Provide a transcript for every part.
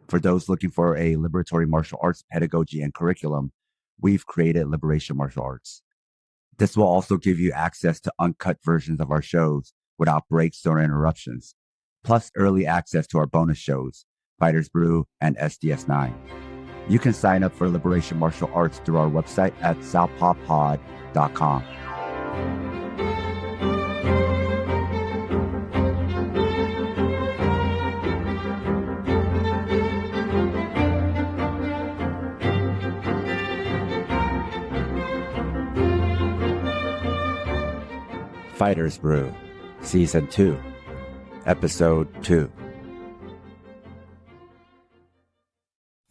For those looking for a liberatory martial arts pedagogy and curriculum, we've created Liberation Martial Arts. This will also give you access to uncut versions of our shows without breaks or interruptions, plus early access to our bonus shows, Fighters Brew and SDS9. You can sign up for Liberation Martial Arts through our website at southpawpod.com. Fighters Brew, Season 2, Episode 2.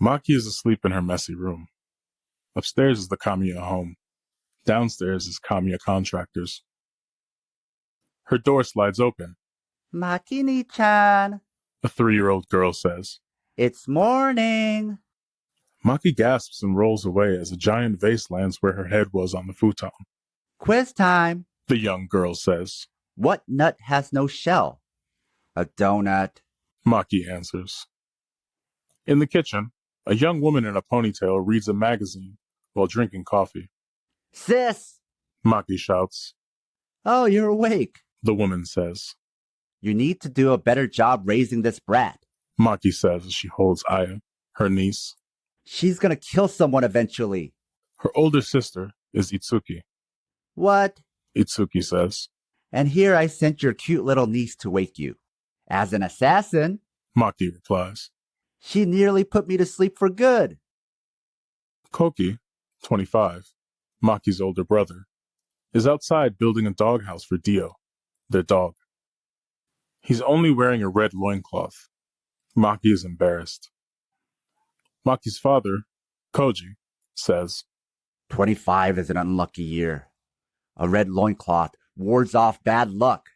Maki is asleep in her messy room. Upstairs is the Kamiya home. Downstairs is Kamiya Contractors. Her door slides open. Maki-ni-chan, A 3-year-old girl says. it's morning. Maki gasps and rolls away as a giant vase lands where her head was on the futon. Quiz time. The young girl says. What nut has no shell? A donut. Maki answers. In the kitchen, a young woman in a ponytail reads a magazine while drinking coffee. Sis! Maki shouts. Oh, you're awake. The woman says. You need to do a better job raising this brat. Maki says as she holds Aya, her niece. She's gonna kill someone eventually. Her older sister is Itsuki. What? Itsuki says. And here I sent your cute little niece to wake you. As an assassin, Maki replies. she nearly put me to sleep for good. Koki, 25, Maki's older brother, is outside building a doghouse for Dio, their dog. He's only wearing a red loincloth. Maki is embarrassed. Maki's father, Koji, says, 25 is an unlucky year. A red loincloth wards off bad luck.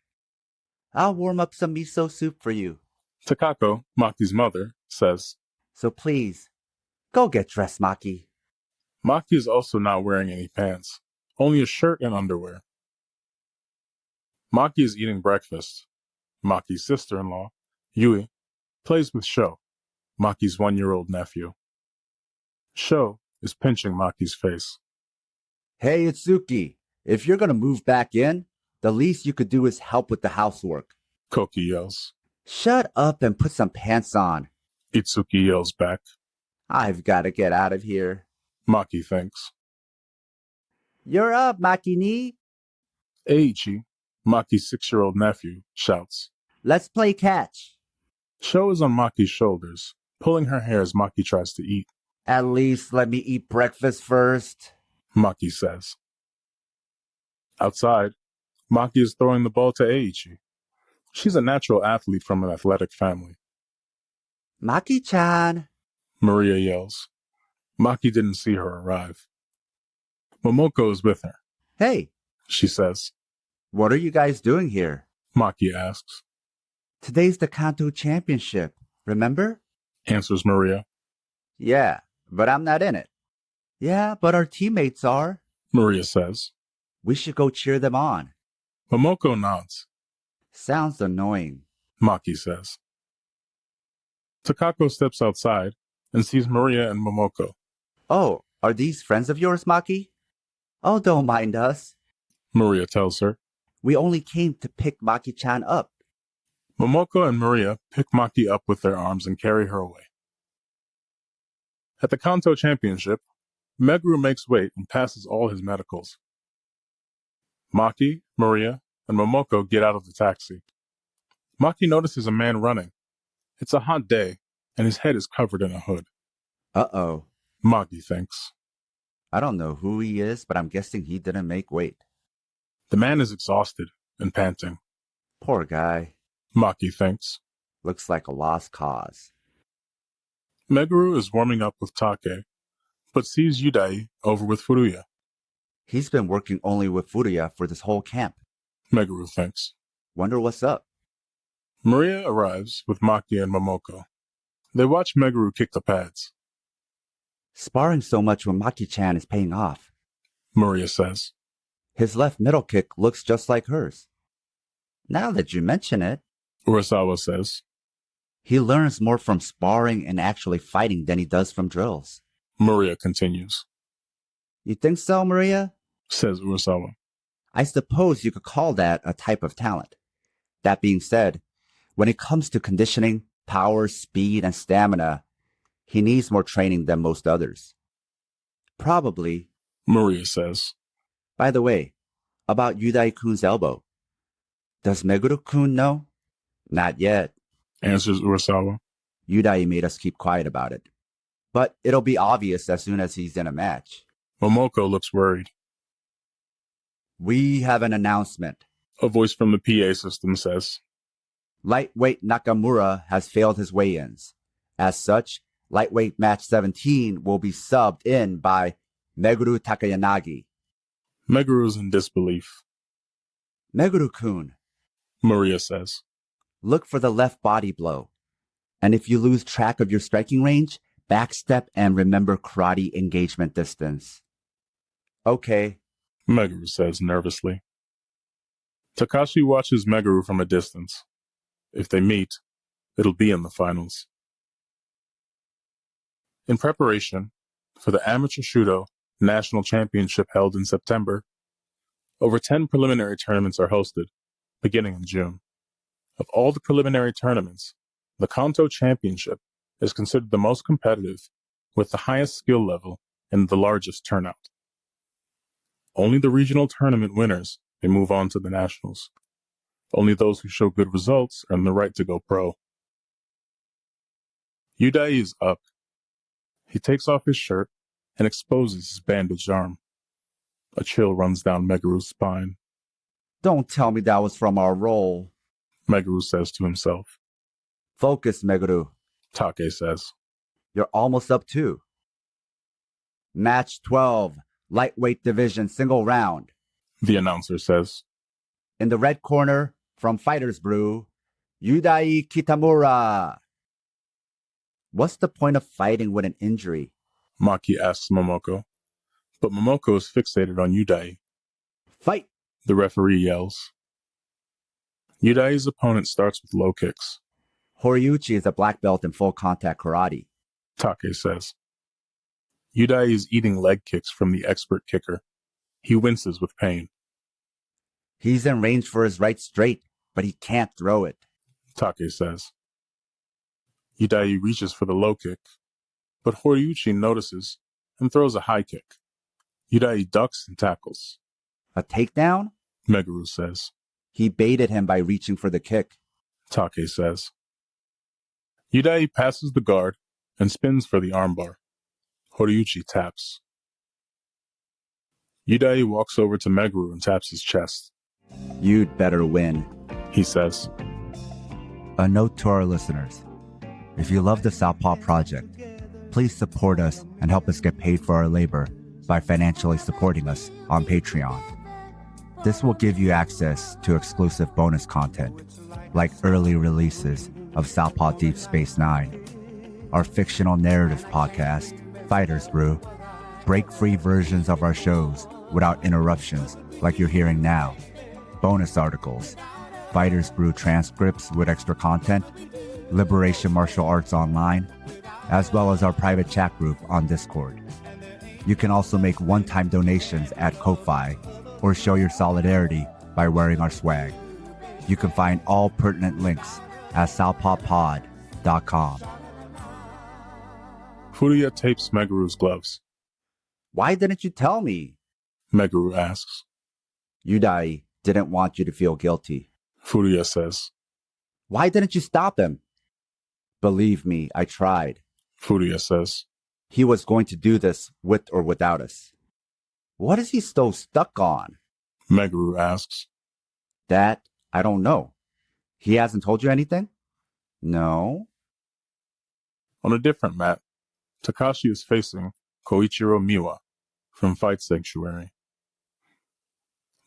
I'll warm up some miso soup for you. Takako, Maki's mother, says, So please, go get dressed, Maki. Maki is also not wearing any pants, only a shirt and underwear. Maki is eating breakfast. Maki's sister-in-law, Yui, plays with Sho, Maki's 1-year-old nephew. Sho is pinching Maki's face. Hey, Itsuki, if you're gonna move back in, the least you could do is help with the housework. Koki yells. Shut up and put some pants on. Itsuki yells back. I've gotta get out of here. Maki thinks. You're up, Maki-ni. Eiichi, Maki's 6-year-old nephew, shouts. Let's play catch. Sho is on Maki's shoulders, pulling her hair as Maki tries to eat. At least let me eat breakfast first. Maki says. Outside, Maki is throwing the ball to Eiichi. She's a natural athlete from an athletic family. Maki-chan. Maria yells. Maki didn't see her arrive. Momoko is with her. Hey, She says. what are you guys doing here? Maki asks. Today's the Kanto Championship, remember? Answers Maria. Yeah, but I'm not in it. Yeah, but our teammates are. Maria says. We should go cheer them on. Momoko nods. Sounds annoying. Maki says. Takako steps outside and sees Maria and Momoko. Oh, are these friends of yours, Maki? Oh, don't mind us. Maria tells her. We only came to pick Maki-chan up. Momoko and Maria pick Maki up with their arms and carry her away. At the Kanto Championship, Meguru makes weight and passes all his medicals. Maki, Maria, and Momoko get out of the taxi. Maki notices a man running. It's a hot day, and his head is covered in a hood. Uh-oh. Maki thinks. I don't know who he is, but I'm guessing he didn't make weight. The man is exhausted and panting. Poor guy. Maki thinks. Looks like a lost cause. Meguru is warming up with Take, but sees Yudai over with Furuya. He's been working only with Furuya for this whole camp. Meguru thinks. Wonder what's up. Maria arrives with Maki and Momoko. They watch Meguru kick the pads. Sparring so much with Maki-chan is paying off. Maria says. His left middle kick looks just like hers. Now that you mention it. Urasawa says. He learns more from sparring and actually fighting than he does from drills. Maria continues. You think so, Maria? Says Urasawa. I suppose you could call that a type of talent. That being said, when it comes to conditioning, power, speed, and stamina, he needs more training than most others. Probably. Maria says. By the way, about Yudai-kun's elbow. Does Meguru-kun know? Not yet. Answers Urasawa. Yudai made us keep quiet about it. But it'll be obvious as soon as he's in a match. Momoko looks worried. We have an announcement. A voice from the PA system says. Lightweight Nakamura has failed his weigh-ins. As such, lightweight match 17 will be subbed in by Meguru Takayanagi. Meguru's in disbelief. Meguru-kun, Maria says. look for the left body blow. And if you lose track of your striking range, backstep and remember karate engagement distance. Okay. Meguru says nervously. Takashi watches Meguru from a distance. If they meet, it'll be in the finals. In preparation for the Amateur Shudo National Championship held in September, over 10 preliminary tournaments are hosted, beginning in June. Of all the preliminary tournaments, the Kanto Championship is considered the most competitive, with the highest skill level and the largest turnout. Only the regional tournament winners may move on to the nationals. Only those who show good results earn the right to go pro. Yudai is up. He takes off his shirt and exposes his bandaged arm. A chill runs down Meguru's spine. Don't tell me that was from our roll. Meguru says to himself. Focus, Meguru. Take says. You're almost up too. Match 12, lightweight division single round. The announcer says. In the red corner, from Fighters Brew, Yudai Kitamura. What's the point of fighting with an injury? Maki asks Momoko. But Momoko is fixated on Yudai. Fight! The referee yells. Yudai's opponent starts with low kicks. Horiuchi is a black belt in full contact karate. Take says. Yudai is eating leg kicks from the expert kicker. He winces with pain. He's in range for his right straight, but he can't throw it. Take says. Yudai reaches for the low kick, but Horiuchi notices and throws a high kick. Yudai ducks and tackles. A takedown? Meguru says. He baited him by reaching for the kick. Take says. Yudai passes the guard and spins for the armbar. Horiuchi taps. Yudai walks over to Meguru and taps his chest. You'd better win, he says. A note to our listeners. If you love the Southpaw Project, please support us and help us get paid for our labor by financially supporting us on Patreon. This will give you access to exclusive bonus content, like early releases of Southpaw Deep Space Nine, our fictional narrative podcast, Fighters Brew, break-free versions of our shows without interruptions like you're hearing now, bonus articles, Fighters Brew transcripts with extra content, Liberation Martial Arts Online, as well as our private chat group on Discord. You can also make one-time donations at Ko-Fi or show your solidarity by wearing our swag. You can find all pertinent links at southpawpod.com. Furuya tapes Meguru's gloves. Why didn't you tell me? Meguru asks. Yudai didn't want you to feel guilty. Furuya says. Why didn't you stop him? Believe me, I tried. Furuya says. He was going to do this with or without us. What is he so stuck on? Meguru asks. That, I don't know. He hasn't told you anything? No. On a different mat, Takashi is facing Koichiro Miwa from Fight Sanctuary.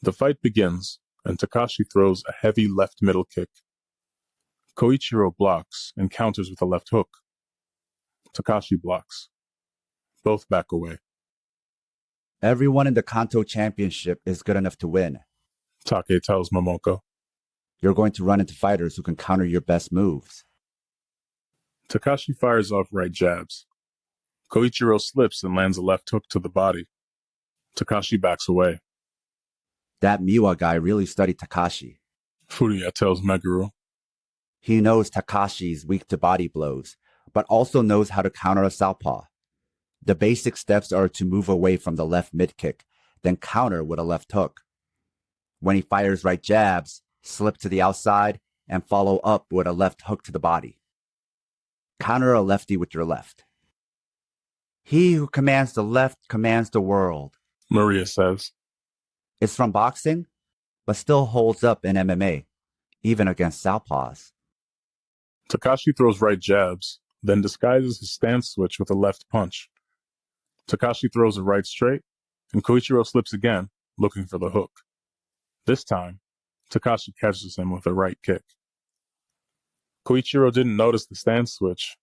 The fight begins, and Takashi throws a heavy left middle kick. Koichiro blocks and counters with a left hook. Takashi blocks. Both back away. Everyone in the Kanto Championship is good enough to win. Take tells Momoko. You're going to run into fighters who can counter your best moves. Takashi fires off right jabs. Koichiro slips and lands a left hook to the body. Takashi backs away. That Miwa guy really studied Takashi. Furuya tells Meguru. He knows Takashi's weak to body blows, but also knows how to counter a southpaw. The basic steps are to move away from the left mid-kick, then counter with a left hook. When he fires right jabs, slip to the outside and follow up with a left hook to the body. Counter a lefty with your left. He who commands the left commands the world. Maria says. It's from boxing, but still holds up in MMA, even against southpaws. Takashi throws right jabs, then disguises his stance switch with a left punch. Takashi throws a right straight, and Koichiro slips again, looking for the hook. This time, Takashi catches him with a right kick. Koichiro didn't notice the stance switch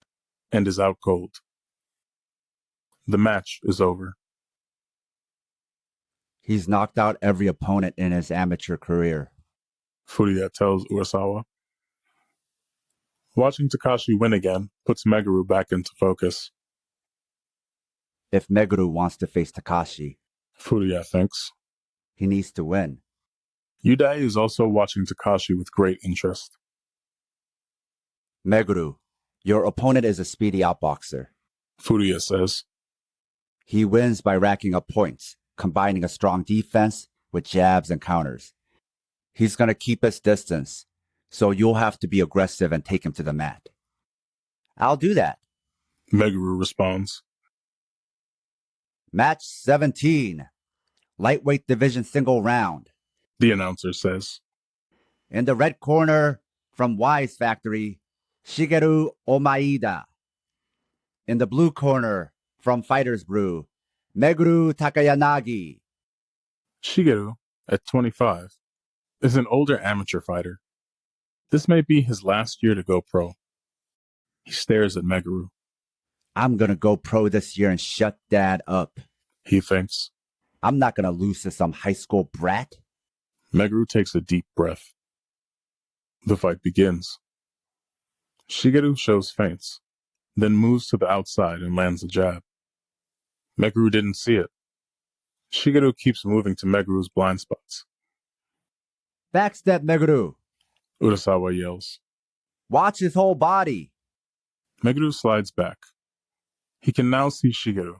and is out cold. The match is over. He's knocked out every opponent in his amateur career. Furuya tells Urasawa. Watching Takashi win again puts Meguru back into focus. If Meguru wants to face Takashi, Furuya thinks. he needs to win. Yudai is also watching Takashi with great interest. Meguru, your opponent is a speedy outboxer. Furuya says. He wins by racking up points, combining a strong defense with jabs and counters. He's going to keep his distance, so you'll have to be aggressive and take him to the mat. I'll do that. Meguru responds. Match 17. Lightweight division single round. The announcer says. In the red corner, from Wise Factory, Shigeru Omaida. In the blue corner, from Fighters Brew, Meguru Takayanagi. Shigeru, at 25, is an older amateur fighter. This may be his last year to go pro. He stares at Meguru. I'm going to go pro this year and shut Dad up. He thinks. I'm not going to lose to some high school brat. Meguru takes a deep breath. The fight begins. Shigeru shows feints, then moves to the outside and lands a jab. Meguru didn't see it. Shigeru keeps moving to Meguru's blind spots. Backstep Meguru. Urasawa yells. Watch his whole body. Meguru slides back. He can now see Shigeru.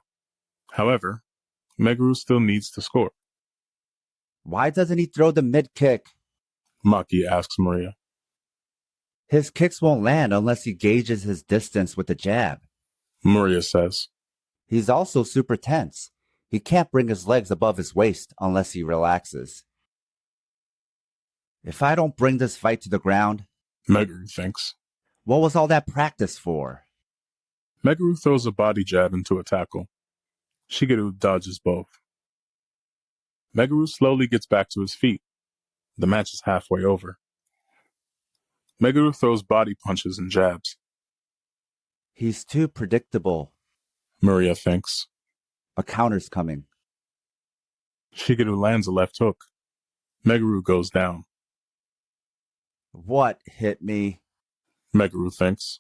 However, Meguru still needs to score. Why doesn't he throw the mid-kick? Maki asks Maria. His kicks won't land unless he gauges his distance with the jab. Maria says. He's also super tense. He can't bring his legs above his waist unless he relaxes. If I don't bring this fight to the ground, Meguru thinks. What was all that practice for? Meguru throws a body jab into a tackle. Shigeru dodges both. Meguru slowly gets back to his feet. The match is halfway over. Meguru throws body punches and jabs. He's too predictable. Maria thinks. A counter's coming. Shigeru lands a left hook. Meguru goes down. What hit me? Meguru thinks.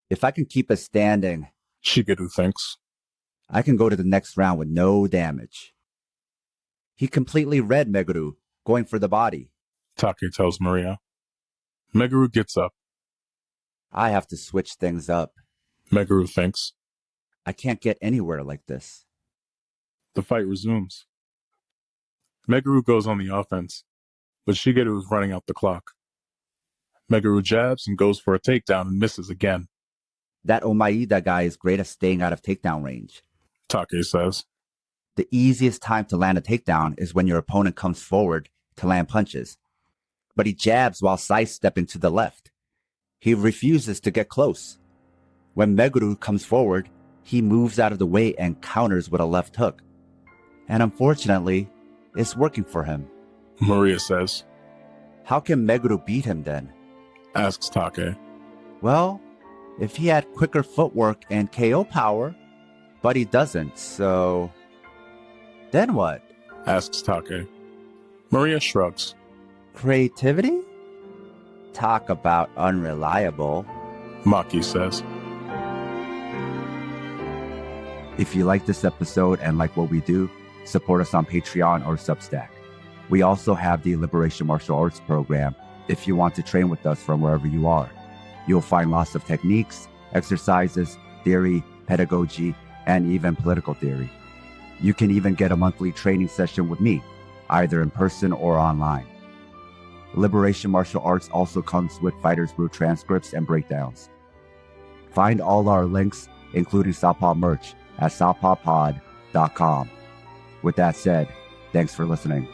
If I can keep it standing, Shigeru thinks. I can go to the next round with no damage. He completely read Meguru, going for the body. Take tells Maria. Meguru gets up. I have to switch things up. Meguru thinks. I can't get anywhere like this. The fight resumes. Meguru goes on the offense, but Shigeru is running out the clock. Meguru jabs and goes for a takedown and misses again. That Omaida guy is great at staying out of takedown range. Take says. The easiest time to land a takedown is when your opponent comes forward to land punches. But he jabs while sidestepping to the left. He refuses to get close. When Meguru comes forward, he moves out of the way and counters with a left hook. And unfortunately, it's working for him. Maria says. How can Meguru beat him then? Asks Take. Well, if he had quicker footwork and KO power, but he doesn't, so... Then what? Asks Take. Maria shrugs. Creativity? Talk about unreliable. Maki says. If you like this episode and like what we do, support us on Patreon or Substack. We also have the Liberation Martial Arts program if you want to train with us from wherever you are. You'll find lots of techniques, exercises, theory, pedagogy, and even political theory. You can even get a monthly training session with me, either in person or online. Liberation Martial Arts also comes with Fighters Brew transcripts and breakdowns. Find all our links, including Southpaw merch, at southpawpod.com. With that said, thanks for listening.